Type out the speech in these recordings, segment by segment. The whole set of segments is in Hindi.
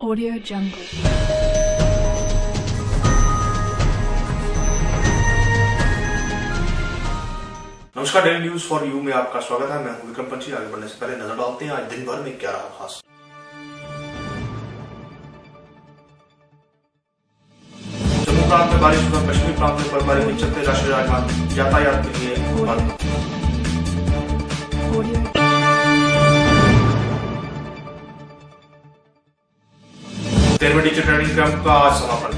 Audio Jungle। नमस्कार, डेली न्यूज फॉर यू में आपका स्वागत है। मैं हूं विक्रम पंची। आगे बढ़ने से पहले नजर डालते हैं आज दिन भर में क्या रहा खास। जम्मू प्रांत में बारिश हुआ, कश्मीर प्रांत में बर्फबारी के चलते राष्ट्रीय राजमार्ग यातायात के लिए बंद। 13वें टीचर ट्रेनिंग कैंप का आज समापन।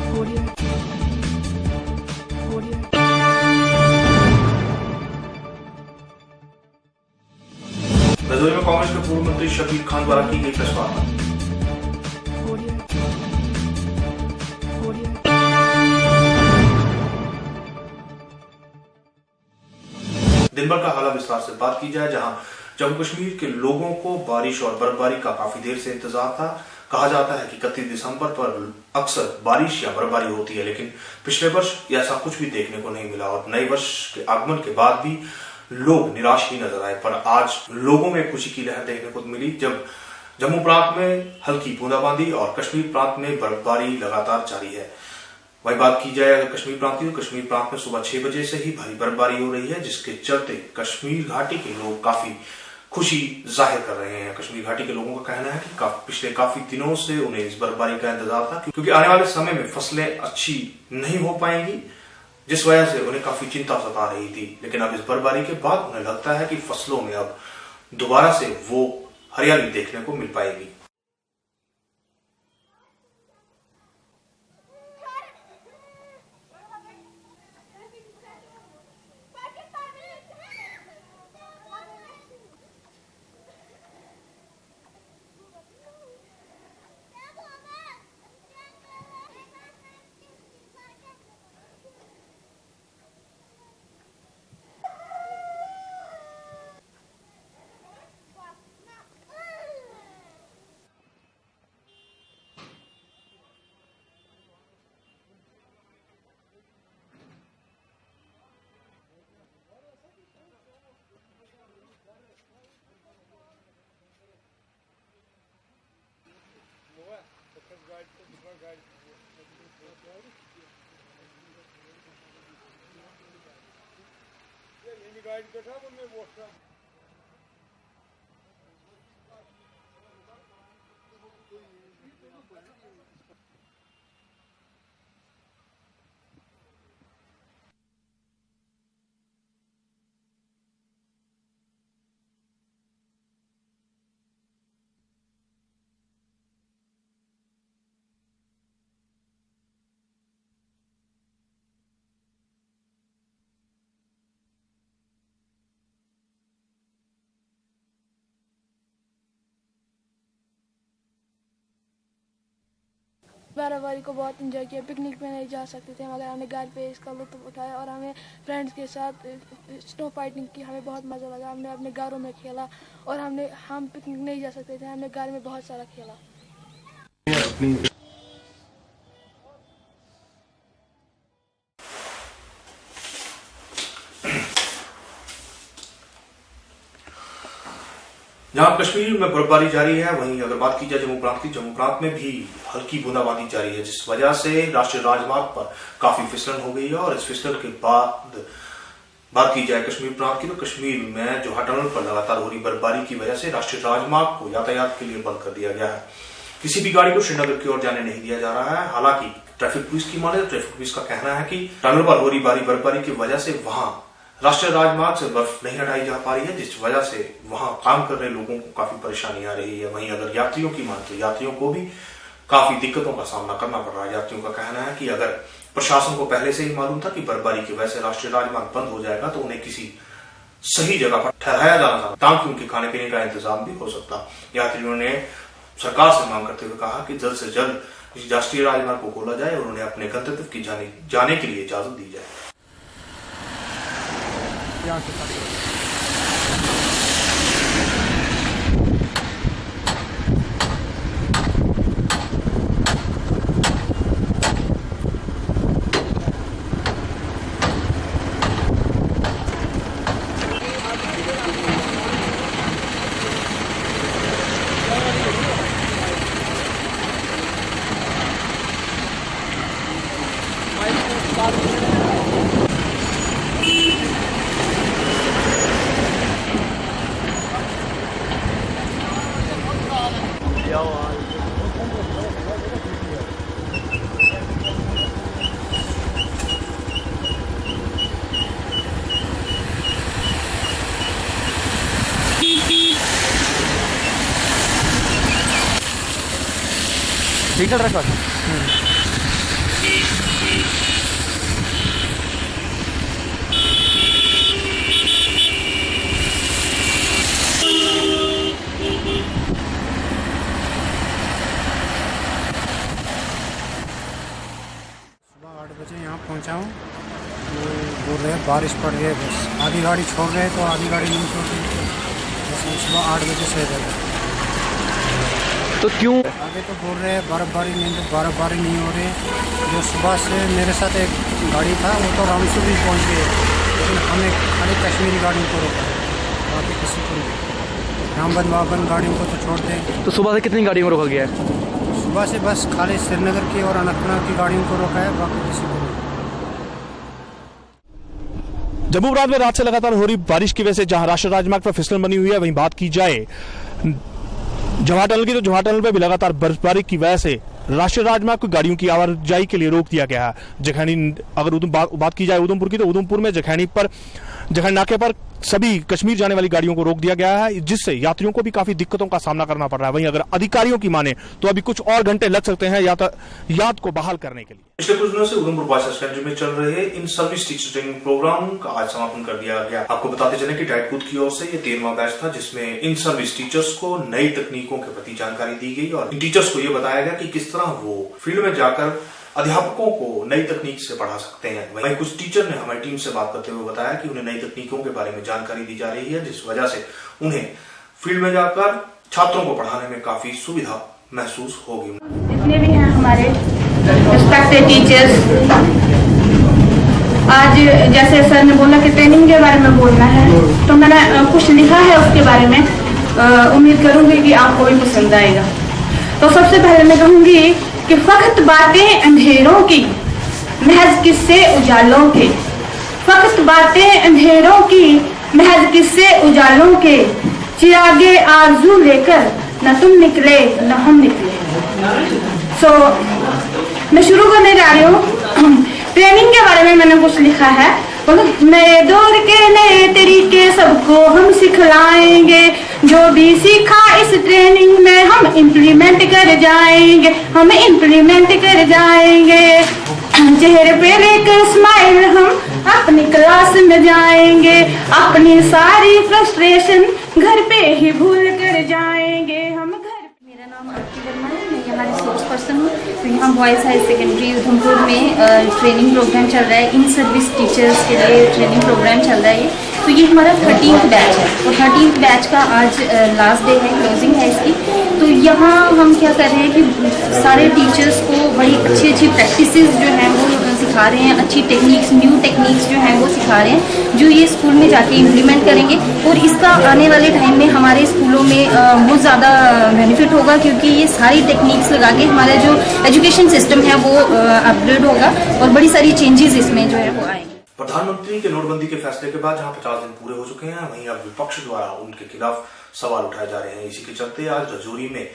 रजौरी में कांग्रेस के पूर्व मंत्री शबीर खान द्वारा की गई प्रेस वार्ता। दिन भर का हाल विस्तार से बात की जाए, जहां जम्मू कश्मीर के लोगों को बारिश और बर्फबारी का काफी देर से इंतजार था। कहा जाता है कि 31 दिसंबर पर अक्सर बारिश या बर्फबारी होती है, लेकिन पिछले वर्ष ऐसा कुछ भी देखने को नहीं मिला और नए वर्ष के आगमन के बाद भी लोग निराश ही नजर आए। पर आज लोगों में खुशी की लहर देखने को मिली जब जम्मू प्रांत में हल्की बूंदाबांदी और कश्मीर प्रांत में बर्फबारी लगातार जारी है। वही बात की जाए अगर कश्मीर प्रांत की, तो कश्मीर प्रांत में सुबह 6 बजे से ही भारी बर्फबारी हो रही है, जिसके चलते कश्मीर घाटी के लोग काफी खुशी जाहिर कर रहे हैं। कश्मीर घाटी के लोगों का कहना है कि पिछले काफी दिनों से उन्हें इस बर्फबारी का इंतजार था, क्योंकि आने वाले समय में फसलें अच्छी नहीं हो पाएंगी, जिस वजह से उन्हें काफी चिंता सता रही थी। लेकिन अब इस बर्फबारी के बाद उन्हें लगता है कि फसलों में अब दोबारा से वो हरियाली देखने को मिल पाएगी। गाइड बैठा वो मैं वोट बर्फबारी को बहुत एंजॉय किया। पिकनिक पे नहीं जा सकते थे मगर हमने घर पे इसका लुत्फ उठाया और हमें फ्रेंड्स के साथ स्नो फाइटिंग की। हमें बहुत मज़ा लगा। हमने अपने घरों में खेला और हम पिकनिक नहीं जा सकते थे, हमने घर में बहुत सारा खेला। जहां कश्मीर में बर्फबारी जारी है, वहीं अगर बात की जाए जम्मू प्रांत की, जम्मू प्रांत में भी हल्की बूंदाबांदी जारी है, जिस वजह से राष्ट्रीय राजमार्ग पर काफी फिसलन हो गई है। और इस फिसलन के बाद बात की जाए कश्मीर प्रांत की, तो कश्मीर में जोहा टनल पर लगातार हो रही बर्फबारी की वजह से राष्ट्रीय राजमार्ग को यातायात के लिए बंद कर दिया गया है। किसी भी गाड़ी को श्रीनगर की ओर जाने नहीं दिया जा रहा है। हालांकि ट्रैफिक पुलिस की माने तो ट्रैफिक पुलिस का कहना है कि टनल पर हो रही भारी बर्फबारी की वजह से वहां राष्ट्रीय राजमार्ग से बर्फ नहीं हटाई जा पा रही है, जिस वजह से वहां काम कर रहे लोगों को काफी परेशानी आ रही है। वहीं अगर यात्रियों की माने तो यात्रियों को भी काफी दिक्कतों का सामना करना पड़ रहा है। यात्रियों का कहना है कि अगर प्रशासन को पहले से ही मालूम था कि बर्फबारी की वजह से राष्ट्रीय राजमार्ग बंद हो जाएगा, तो उन्हें किसी सही जगह पर ठहराया जाना था, ताकि उनके खाने पीने का इंतजाम भी हो सकता। यात्रियों ने सरकार से मांग करते हुए कहा कि जल्द से जल्द राष्ट्रीय राजमार्ग को खोला जाए और उन्हें अपने गंतव्य की जाने के लिए इजाजत दी जाए। व्हीकल रखो। सुबह 8 बजे यहाँ पहुँचा हूँ, तो बोल रहे हैं बारिश पड़ रही है, बस आधी गाड़ी छोड़ रहे हैं तो आधी गाड़ी नहीं छोड़ रही, बस सुबह 8 बजे से गए। तो क्यों? आगे तो बोल रहे हैं बर्फ़बारी नहीं हो रही। जो सुबह से मेरे साथ एक गाड़ी था वो तो रामसू भी पहुँच गई, लेकिन हमें खाली कश्मीरी गाड़ियों को रोका, बाकी किसी को नहीं। रामबन वाबन गाड़ियों को तो छोड़ दें। तो सुबह से कितनी गाड़ियों को रोका गया है? सुबह से बस खाली श्रीनगर की और अनंतनाग की गाड़ियों को रोका है, बाकी किसी को नहीं। जम्मू प्रांत में रात से लगातार हो रही बारिश की वजह से जहां राष्ट्रीय राजमार्ग पर फिसलन बनी हुई है, वहीं बात की जाए जवाहर टनल की, तो जवाहर टनल पर भी लगातार बर्फबारी की वजह से राष्ट्रीय राजमार्ग को गाड़ियों की आवाजाही के लिए रोक दिया गया है। जखैनी, अगर बात की जाए उधमपुर की, तो उधमपुर में जखैनी नाके पर सभी कश्मीर जाने वाली गाड़ियों को रोक दिया गया है, जिससे यात्रियों को भी काफी दिक्कतों का सामना करना पड़ रहा है। वहीं अगर अधिकारियों की माने तो अभी कुछ और घंटे लग सकते हैं यातायात को बहाल करने के लिए। पिछले कुछ दिनों से उधमपुर बॉयज सेकेंडरी में चल रहे in service teacher training program का आज समापन कर दिया गया। आपको बताते चले कि डाइट कूद की ओर से ये 13वां बैच था, जिसमें इन सर्विस टीचर्स को नई तकनीकों के प्रति जानकारी दी गई और इन टीचर्स को ये बताया गया कि किस तरह वो फील्ड में जाकर अध्यापकों को नई तकनीक से पढ़ा सकते हैं। वहीं कुछ टीचर ने हमारी टीम से बात करते हुए बताया कि उन्हें नई तकनीकों के बारे में जानकारी दी जा रही है, जिस वजह से उन्हें फील्ड में जाकर छात्रों को पढ़ाने में काफी सुविधा महसूस होगी। जितने भी हैं हमारे रिस्पेक्टेड टीचर्स, आज जैसे सर ने बोला कि ट्रेनिंग के बारे में बोलना है, तो मैंने कुछ लिखा है उसके बारे में। उम्मीद करूंगी कि आपको भी पसंद आएगा। तो सबसे पहले मैं कहूंगी कि फकत बातें अंधेरों की, महज किस्से उजालों के। फकत बातें अंधेरों की, महज किस्से उजालों के। चिरागे आरज़ू लेकर न तुम निकले न हम निकले। मैं शुरू करने जा रही हूँ। ट्रेनिंग के बारे में मैंने कुछ लिखा है। नए दौर के नए तरीके सबको हम सिखलाएंगे, जो भी सीखा इस ट्रेनिंग में हम इम्प्लीमेंट कर जाएंगे, हम इम्प्लीमेंट कर जाएंगे। चेहरे पे लेकर स्माइल हम अपनी क्लास में जाएंगे, अपनी सारी फ्रस्ट्रेशन घर पे ही भूल कर जाएंगे हम घर। मेरा नाम आरती वर्मा है, मैं यहाँ रिसोर्स पर्सन हूँ। तो यहाँ बॉयज़ हाई सेकेंडरी उधमपुर में ट्रेनिंग प्रोग्राम चल रहा है। इन सर्विस टीचर्स के लिए ट्रेनिंग प्रोग्राम चल रहा है। तो ये हमारा 13th बैच है और 13th बैच का आज लास्ट डे है, क्लोजिंग है इसकी। तो यहाँ हम क्या कर रहे हैं कि सारे टीचर्स को बड़ी अच्छी अच्छी प्रैक्टिसेस जो हैं वो सिखा रहे हैं, अच्छी टेक्निक्स, न्यू टेक्निक्स जो हैं वो सिखा रहे हैं, जो ये स्कूल में जाके इम्प्लीमेंट करेंगे। और इसका आने वाले टाइम में हमारे स्कूलों में बहुत ज़्यादा बेनिफिट होगा, क्योंकि ये सारी टेक्निक्स लगा के हमारा जो एजुकेशन सिस्टम है वो अपग्रेड होगा और बड़ी सारी चेंजेस इसमें जो है वो आएंगे। प्रधानमंत्री के नोटबंदी के फैसले के बाद जहां 50 दिन पूरे हो चुके हैं, वहीं अब विपक्ष द्वारा उनके खिलाफ सवाल उठाए जा रहे हैं। इसी के चलते आज रजौरी में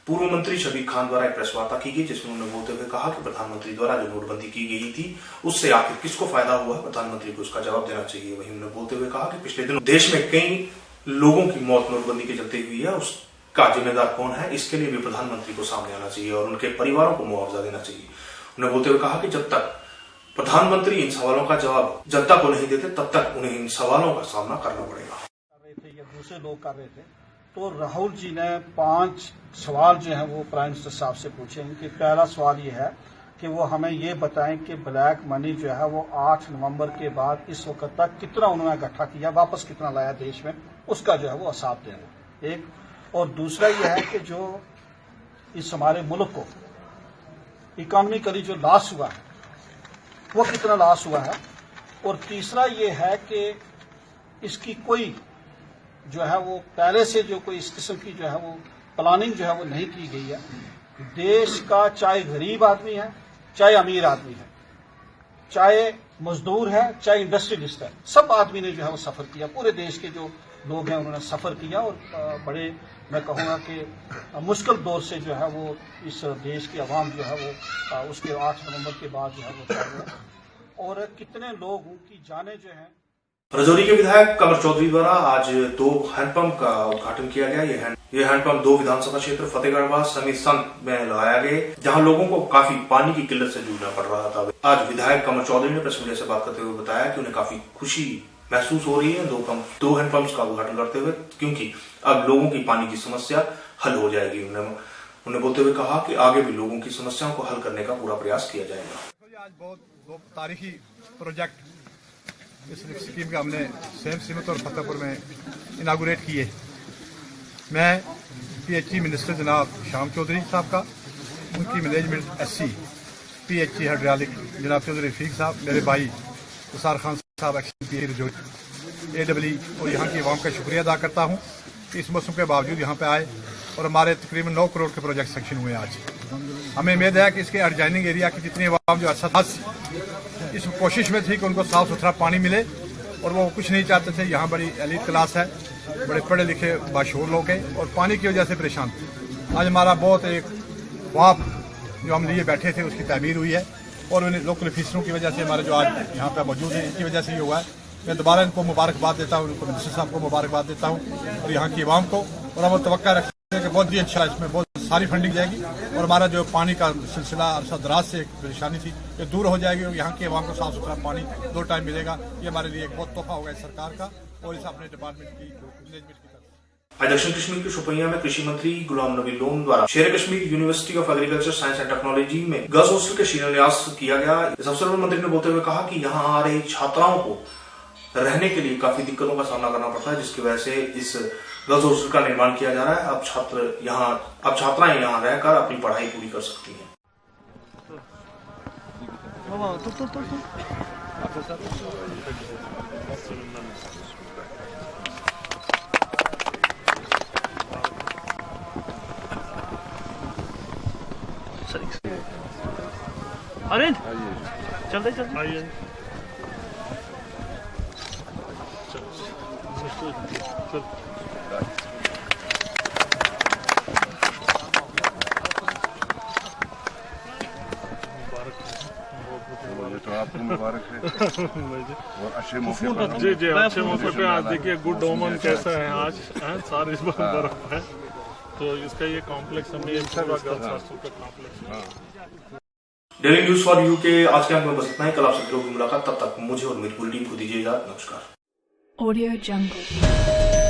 पूर्व मंत्री शबीर खान द्वारा एक प्रेस वार्ता की गई, जिसमें उन्होंने बोलते हुए कहा कि प्रधानमंत्री द्वारा जो नोटबंदी की गई थी उससे आखिर किसको फायदा हुआ है, प्रधानमंत्री को उसका जवाब देना चाहिए। वहीं उन्होंने बोलते हुए कहा कि पिछले दिनों देश में कई लोगों की मौत नोटबंदी के चलते हुई है, उसका जिम्मेदार कौन है, इसके लिए भी प्रधानमंत्री को सामने आना चाहिए और उनके परिवारों को मुआवजा देना चाहिए। उन्होंने बोलते हुए कहा कि जब तक प्रधानमंत्री इन सवालों का जवाब जनता को नहीं देते, तब तक उन्हें इन सवालों का सामना करना पड़ेगा। कर रहे थे या दूसरे लोग कर रहे थे, तो राहुल जी ने 5 सवाल जो है वो प्राइम मिनिस्टर साहब से पूछे। उनके पहला सवाल ये है कि वो हमें ये बताएं कि ब्लैक मनी जो है वो 8 नवंबर के बाद इस वक्त तक कितना उन्होंने इकट्ठा किया, वापस कितना लाया देश में, उसका जो है वो हिसाब देना एक। और दूसरा ये है कि जो इस हमारे मुल्क को इकोनॉमिकली जो लॉस हुआ है वो कितना लॉस हुआ है। और तीसरा ये है कि इसकी कोई जो है वो पहले से जो कोई इस किस्म की जो है वो प्लानिंग जो है वो नहीं की गई है। देश का चाहे गरीब आदमी है, चाहे अमीर आदमी है, चाहे मजदूर है, चाहे इंडस्ट्रियलिस्ट है, सब आदमी ने जो है वो सफर किया। पूरे देश के जो लोग हैं उन्होंने सफ़र किया और बड़े मैं कहूँगा कि मुश्किल दौर से जो है वो इस देश की आवाम जो है वो उसके 8 नवंबर के बाद जो है वो कर रहे हैं। और कितने लोग उनकी जानें जो हैं। राजौरी के विधायक कमर चौधरी द्वारा आज 2 हैंडपंप का उद्घाटन किया गया। ये हैंडपंप 2 विधानसभा क्षेत्र फतेहगढ़ समित संत में लगाया गया, जहां लोगों को काफी पानी की किल्लत से जूझना पड़ रहा था। आज विधायक कमर चौधरी ने प्रेस मीडिया से बात करते हुए बताया कि उन्हें काफी खुशी महसूस हो रही है 2 हैंडपंप्स का उद्घाटन करते हुए, क्योंकि अब लोगों की पानी की समस्या हल हो जाएगी। उन्होंने बोलते हुए कहा कि आगे भी लोगों की समस्याओं को हल करने का पूरा प्रयास किया जाएगा। आज बहुत तारीखी प्रोजेक्ट इस स्कीम का हमने सेम सीमत और फतेहपुर में इनागुरेट किए। मैं PHE मिनिस्टर जनाब श्याम चौधरी साहब का, उनकी मैनेजमेंट SC PHE हाइड्रोलिक जनाब चौधरी रफीक साहब, मेरे भाई उसार खान साहब एक्शन AWE और यहाँ की आवाम का शुक्रिया अदा करता हूँ कि इस मौसम के बावजूद यहाँ पे आए और हमारे तकरीबन 9 करोड़ के प्रोजेक्ट सेक्शन हुए आज। हमें उम्मीद है कि इसके एडजाइनिंग एरिया की जितनी आवाम जो इस कोशिश में थी कि उनको साफ सुथरा पानी मिले और वो कुछ नहीं चाहते थे। यहाँ बड़ी एलीट क्लास है, बड़े पढ़े लिखे बाशूर लोग हैं और पानी की वजह से परेशान थे। आज हमारा बहुत एक ख्वाब जो हम लिए बैठे थे उसकी तामीर हुई है और उन्हें लोकल ऑफिसरों की वजह से हमारे जो आज यहाँ पे मौजूद हैं इनकी वजह से ये हुआ है। मैं दोबारा इनको मुबारकबाद देता हूँ, उनको मिनिस्टर साहब को मुबारकबाद देता हूँ और यहाँ की आवाम को, और हम तवक्का रखते हैं कि बहुत ही अच्छा इसमें बहुत सारी फंडिंग जाएगी और हमारा जो पानी का सिलसिला अरसा दराज से एक परेशानी थी ये दूर हो जाएगी और यहाँ के आवाम को साफ सुथरा पानी 2 टाइम मिलेगा। ये हमारे लिए एक बहुत तोहफा होगा इस सरकार का और इस अपने डिपार्टमेंट की मैनेजमेंट की तरफ। आज दक्षिण कश्मीर के शोपियां में कृषि मंत्री गुलाम नबी लोन द्वारा शेर Kashmir university of agriculture science and technology में गर्ल्स हॉस्टल का शिलान्यास किया गया। इस अवसर पर मंत्री ने बोलते हुए कहा कि यहाँ आ रही छात्राओं को रहने के लिए काफी दिक्कतों का सामना करना पड़ता है, जिसकी वजह से इस गर्ल्स हॉस्टल का निर्माण किया जा रहा है। अब छात्राएं यहाँ रहकर अपनी पढ़ाई पूरी कर सकती हैं। अरे चलते आइए। तो आपको मुबारक है और अच्छे मौके पर जी अच्छे मौके पे आज देखिए गुड ओमन कैसा है आज सारी बर्फ है तो इसका ये कॉम्प्लेक्स हमने पूरा गर्ल्स हॉस्टल का complex. Daily news for you के आज के अंक में बस इतना ही। कल आपसे फिर होगी मुलाकात, तब तक मुझे और मेरी पूरी टीम को दीजिए इजाजत। नमस्कार। Audio Jungle.